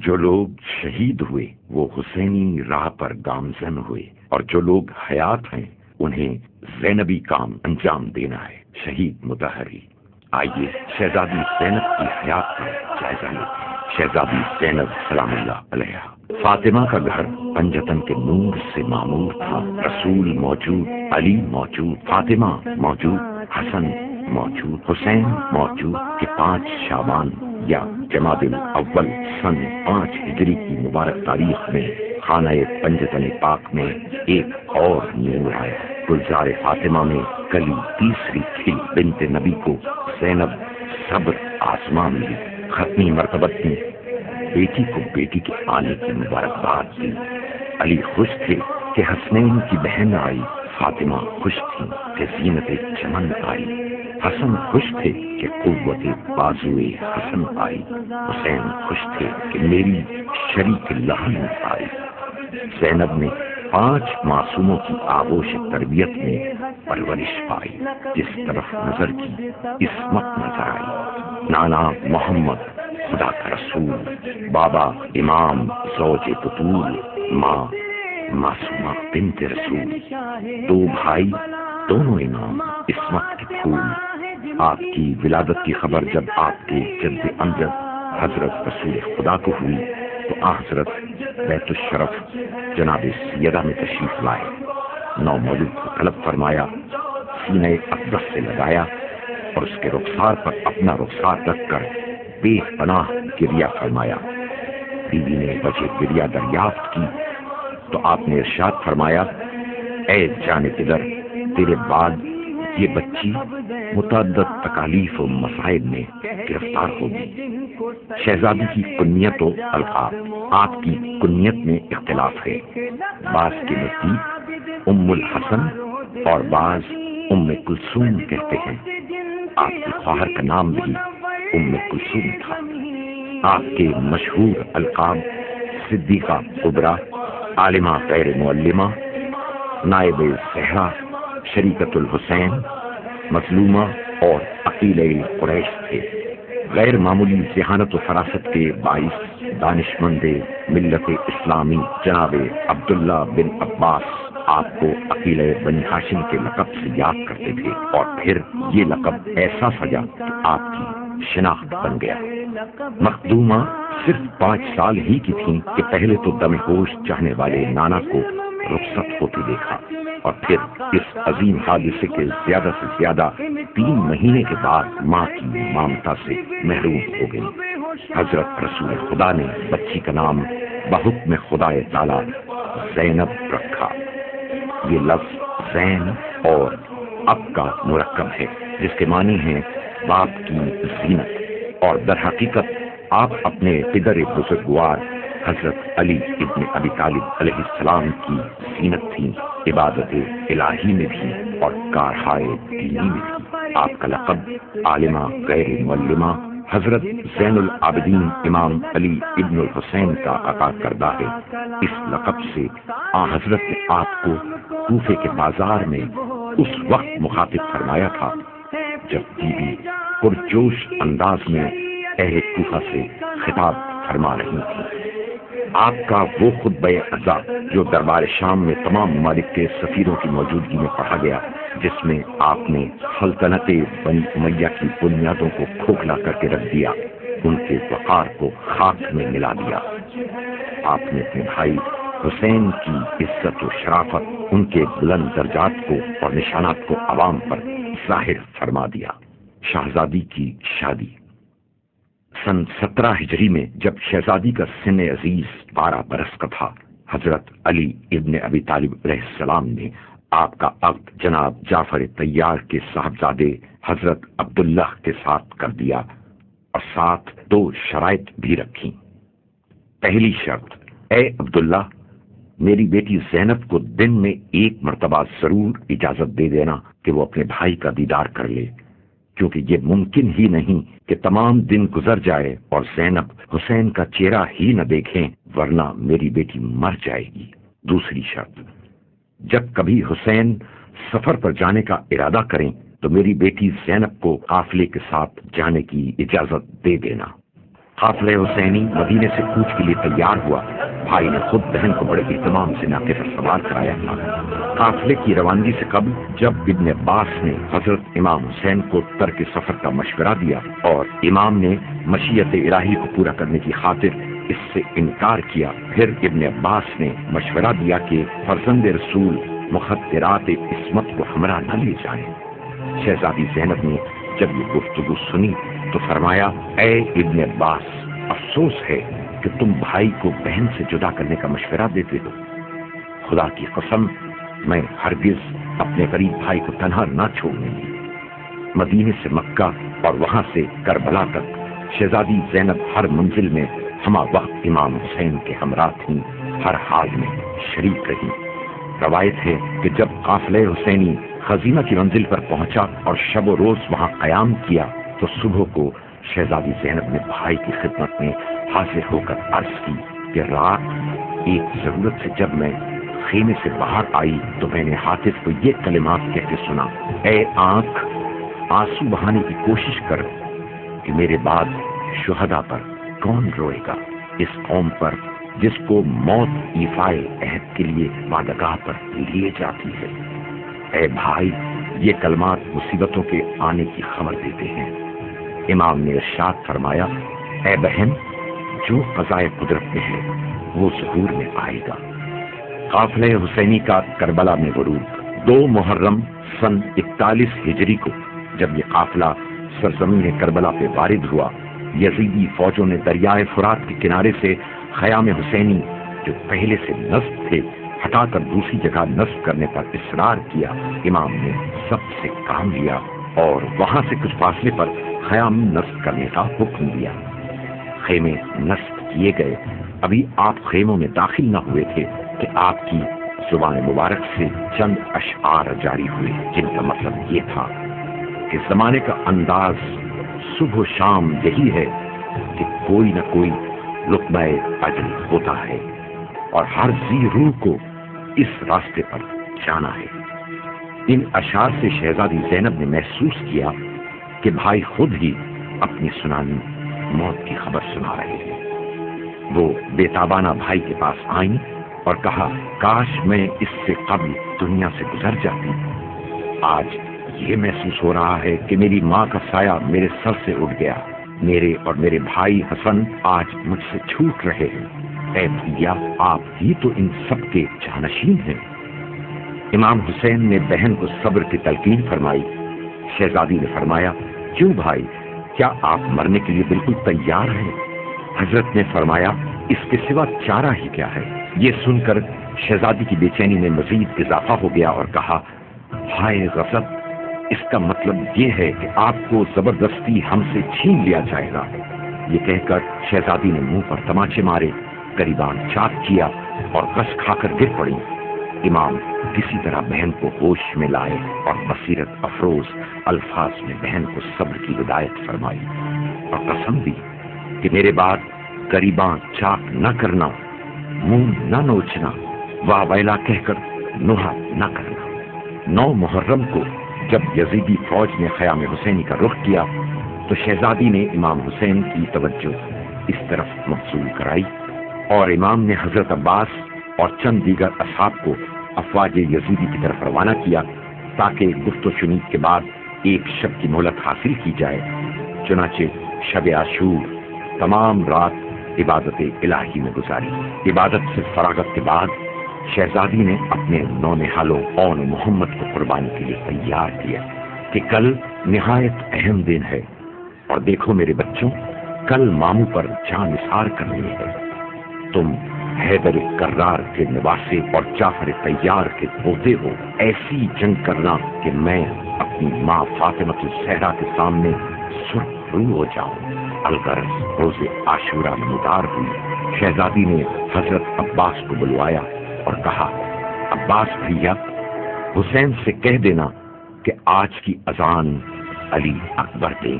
جو لوگ شہید ہوئے وہ حسینی راہ پر گامزن ہوئے، اور جو لوگ حیات ہیں انہیں زینبی کام انجام دینا ہے۔ شہید مطہری۔ آئیے شہزادی زینب کی حیات کا جائزہ لیتے ہیں۔ شہزادی زینب سلام اللہ علیہا۔ فاطمہ کا گھر پنجتن کے نور سے معمور تھا۔ رسول موجود، علی موجود، فاطمہ موجود، حسن موجود، حسین موجود کہ 5 شعبان یا جمادی الاول سن 5 ہجری کی مبارک تاریخ میں خانہ پنجتن پاک میں ایک اور نور آیا۔ گلزار فاطمہ میں کلی تیسری کھل بنت نبی کو زینب صبر آسمان ملی۔ ختمی مرتبت نے بیٹی کو بیٹی کے آنے کی مبارکباد دی۔ علی خوش تھے کہ حسنین کی بہن آئی، فاطمہ خوش تھی کہ زینت چمن آئی، حسن خوش تھے کہ قوت بازوئے حسن آئی، حسین خوش تھے کہ میری شریک لہن آئی۔ زینب نے 5 معصوموں کی آغوش تربیت میں پرورش پائی۔ جس طرف نظر کی عصمت نظر آئی۔ نانا محمد خدا کا رسول، بابا امام زوج بطول، ماں معصومہ بنت رسول، 2 بھائی دونوں امام عصمت کے پھول۔ آپ کی ولادت کی خبر جب آپ کے جد امجد حضرت رسول خدا کو ہوئی تو حضرت بیت الشرف جناب سیدہ میں تشریف لائے۔ نو مولود کو طلب فرمایا، سینہ اقدس سے لگایا اور اس کے رخسار پر اپنا رخسار رکھ کر بے پناہ گریہ فرمایا۔ بیوی نے وجہ گریہ دریافت کی تو آپ نے ارشاد فرمایا، اے جان پدر، تیرے بعد یہ بچی متعدد تکالیف و مصائب میں گرفتار ہوگی۔ شہزادی کی کنیت و القاب۔ آپ کی کنیت میں اختلاف ہے، بعض کے نزدیک ام الحسن اور بعض ام کلثوم کہتے ہیں۔ آپ کی خواہر کا نام بھی ام کلثوم تھا۔ آپ کے مشہور القاب صدیقہ کبریٰ، عالمہ غیر معلمہ، نائب زہرا، شریکت الحسین، مظلومہ اور عقیلہ قریش تھے۔ غیر معمولی ذہانت و فراست کے باعث دانش مند ملت اسلامی جناب عبداللہ بن عباس آپ کو عقیلہ بنی ہاشم کے لقب سے یاد کرتے تھے، اور پھر یہ لقب ایسا سجا کہ آپ کی شناخت بن گیا۔ مخدومہ صرف 5 سال ہی کی تھیں کہ پہلے تو دم ہوش چاہنے والے نانا کو رخصت ہوتے دیکھا، اور پھر اس عظیم حادثے کے زیادہ سے زیادہ 3 مہینے کے بعد ماں کی مامتا سے محروم ہو گئی۔ حضرت رسول خدا نے بچی کا نام بحکم خدا تعالی زینب رکھا۔ یہ لفظ زین اور اب کا مرکب ہے، جس کے معنی ہیں باپ کی زینت، اور در حقیقت آپ اپنے پدر بزرگوار حضرت علی ابن ابی طالب علیہ السلام کی زینت تھیں، عبادت الہی میں بھی اور کارہائے دینی میں بھی۔ آپ کا لقب عالمہ غیر معلمہ حضرت زین العابدین امام علی ابن الحسین کا عطا کردہ ہے۔ اس لقب سے حضرت نے آپ کو کوفے کے بازار میں اس وقت مخاطب فرمایا تھا جب بی بی پرجوش انداز میں اہل کوفہ سے خطاب فرما رہی تھی۔ آپ کا وہ خطبہ عزا جو دربار شام میں تمام ممالک کے سفیروں کی موجودگی میں پڑھا گیا، جس میں آپ نے سلطنت بنی امیہ کی بنیادوں کو کھوکھلا کر کے رکھ دیا، ان کے وقار کو خاک میں ملا دیا۔ آپ نے اپنے بھائی حسین کی عزت و شرافت، ان کے بلند درجات کو اور نشانات کو عوام پر ظاہر فرما دیا۔ شہزادی کی شادی۔ سن 17 ہجری میں جب شہزادی کا سن عزیز 12 برس کا تھا، حضرت علی ابن ابی طالب علیہ السلام نے آپ کا عقد جناب جعفر طیار کے صاحبزادے حضرت عبداللہ کے ساتھ کر دیا، اور ساتھ 2 شرائط بھی رکھی۔ پہلی شرط، اے عبداللہ، میری بیٹی زینب کو دن میں 1 مرتبہ ضرور اجازت دے دینا کہ وہ اپنے بھائی کا دیدار کر لے، کیونکہ یہ ممکن ہی نہیں کہ تمام دن گزر جائے اور زینب حسین کا چہرہ ہی نہ دیکھیں، ورنہ میری بیٹی مر جائے گی۔ دوسری شرط، جب کبھی حسین سفر پر جانے کا ارادہ کریں تو میری بیٹی زینب کو قافلے کے ساتھ جانے کی اجازت دے دینا۔ قافلہ حسینی مدینے سے کوچ کے لیے تیار ہوا۔ بھائی نے خود بہن کو بڑے اہتمام سے ناقے پر سوار کرایا تھا۔ قافلے کی روانگی سے قبل جب ابن عباس نے حضرت امام حسین کو ترک سفر کا مشورہ دیا اور امام نے مشیت الہی کو پورا کرنے کی خاطر اس سے انکار کیا، پھر ابن عباس نے مشورہ دیا کہ فرزند رسول مخدرات عصمت کو ہمراہ نہ لے جائیں۔ شہزادی زینب نے جب یہ گفتگو سنی تو فرمایا، اے ابن عباس، افسوس ہے کہ تم بھائی کو بہن سے جدا کرنے کا مشورہ دیتے ہو۔ خدا کی قسم، میں ہرگز اپنے غریب بھائی کو تنہا نہ چھوڑنے گی۔ مدینے سے مکہ اور وہاں سے کربلا تک شہزادی زینب ہر منزل میں ہمہ وقت امام حسین کے ہمراہ تھیں، ہر حال میں شریک رہی۔ روایت ہے کہ جب قافلہ حسینی خزینہ کی منزل پر پہنچا اور شب و روز وہاں قیام کیا تو صبح کو شہزادی زینب نے بھائی کی خدمت میں حاضر ہو کر عرض کی کہ رات ایک ضرورت سے جب میں خیمے سے باہر آئی تو میں نے حاطف کو یہ کلمات کہتے سنا، اے آنکھ، آنسو بہانے کی کوشش کر کہ میرے بعد شہداء پر کون روئے گا، اس قوم پر جس کو موت ایفائے عہد کے لیے وعدگاہ پر لیے جاتی ہے۔ اے بھائی، یہ کلمات مصیبتوں کے آنے کی خبر دیتے ہیں۔ امام نے ارشاد فرمایا، اے بہن، جو قضائے قدرت میں ہے وہ ظہور میں آئے گا۔ قافلہ حسینی کا کربلا میں غروب 2 محرم سن 41 ہجری کو جب یہ قافلہ سرزمین کربلا پہ وارد ہوا، یزیدی فوجوں نے دریائے فرات کے کنارے سے خیام حسینی جو پہلے سے نصب تھے ہٹا کر دوسری جگہ نصب کرنے پر اصرار کیا۔ امام نے سب سے کام لیا اور وہاں سے کچھ فاصلے پر خیام نصب کرنے کا حکم دیا۔ خیمے نصب کیے گئے۔ ابھی آپ خیموں میں داخل نہ ہوئے تھے کہ آپ کی زبان مبارک سے چند اشعار جاری ہوئے جن کا مطلب یہ تھا کہ زمانے کا انداز صبح و شام یہی ہے کہ کوئی نہ کوئی لقمہ اجل ہوتا ہے اور ہر ذی روح کو اس راستے پر جانا ہے۔ ان اشعار سے شہزادی زینب نے محسوس کیا کہ بھائی خود ہی اپنی سنانی موت کی خبر سنا رہے ہیں۔ وہ بےتابانہ بھائی کے پاس آئیں اور کہا، کاش میں اس سے قبل دنیا سے گزر جاتی۔ آج یہ محسوس ہو رہا ہے کہ میری ماں کا سایہ میرے سر سے اٹھ گیا۔ میرے اور میرے بھائی حسن آج مجھ سے چھوٹ رہے ہیں۔ اے بھیا، آپ ہی تو ان سب کے جانشین ہیں۔ امام حسین نے بہن کو صبر کی تلقین فرمائی۔ شہزادی نے فرمایا، کیوں بھائی، کیا آپ مرنے کے لیے بالکل تیار ہیں؟ حضرت نے فرمایا، اس کے سوا چارہ ہی کیا ہے؟ یہ سن کر شہزادی کی بے چینی میں مزید اضافہ ہو گیا اور کہا، ہائے غضب، اس کا مطلب یہ ہے کہ آپ کو زبردستی ہم سے چھین لیا جائے گا۔ یہ کہہ کر شہزادی نے منہ پر تماچے مارے، گریبان چاک کیا اور غش کھا کر گر پڑی۔ امام کسی طرح بہن کو ہوش میں لائے اور بصیرت افروز الفاظ میں بہن کو صبر کی ہدایت فرمائی اور قسم دی کہ میرے بعد گریباں چاک نہ کرنا، منہ نہ نوچنا، واہ ویلا کہہ کر نوحہ نہ کرنا۔ 9 محرم کو جب یزیدی فوج نے خیام حسینی کا رخ کیا تو شہزادی نے امام حسین کی توجہ اس طرف مبذول کرائی اور امام نے حضرت عباس اور چند دیگر اصحاب کو افواج یزیدی کی طرف روانہ کیا تاکہ گفت و شنید کے بعد ایک شب کی مہلت حاصل کی جائے۔ چنانچہ شب عاشور تمام رات عبادت الہی میں گزاری۔ عبادت سے فراغت کے بعد شہزادی نے اپنے نونہالوں اون محمد کو قربانی کے لیے تیار کیا کہ کل نہایت اہم دن ہے اور دیکھو میرے بچوں، کل ماموں پر جان نثار کرنی ہے۔ تم حیدر کرار کے نواسے اور جعفر طیار کے پوتے ہو۔ ایسی جنگ کرنا کہ میں اپنی ماں فاطمہ الزہرا کے سامنے سرخ رو ہو جاؤں۔ الغرض روز عاشورہ نمودار ہوئی۔ شہزادی نے حضرت عباس کو بلوایا اور کہا، عباس بھیا، حسین سے کہہ دینا کہ آج کی اذان علی اکبر دے،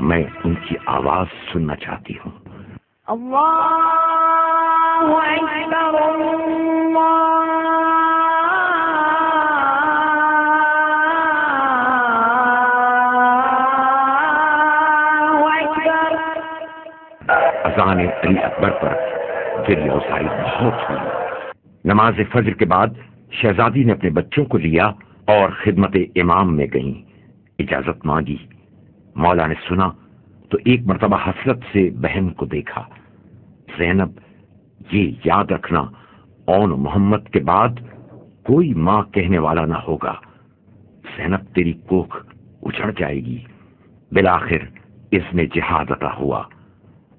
میں ان کی آواز سننا چاہتی ہوں۔ اللہ اکبر، اذان علی اکبر پر دل اوسائی بہت ہوئی۔ نماز فجر کے بعد شہزادی نے اپنے بچوں کو لیا اور خدمت امام میں گئیں، اجازت مانگی۔ مولا نے سنا تو ایک مرتبہ حسرت سے بہن کو دیکھا۔ زینب، یہ یاد رکھنا، اون محمد کے بعد کوئی ماں کہنے والا نہ ہوگا۔ زینب، تیری کوکھ اجڑ جائے گی۔ بالآخر اس میں جہاد عطا ہوا۔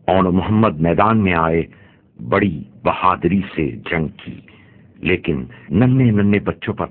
اون محمد میدان میں آئے، بڑی بہادری سے جنگ کی، لیکن ننھے ننھے بچوں پر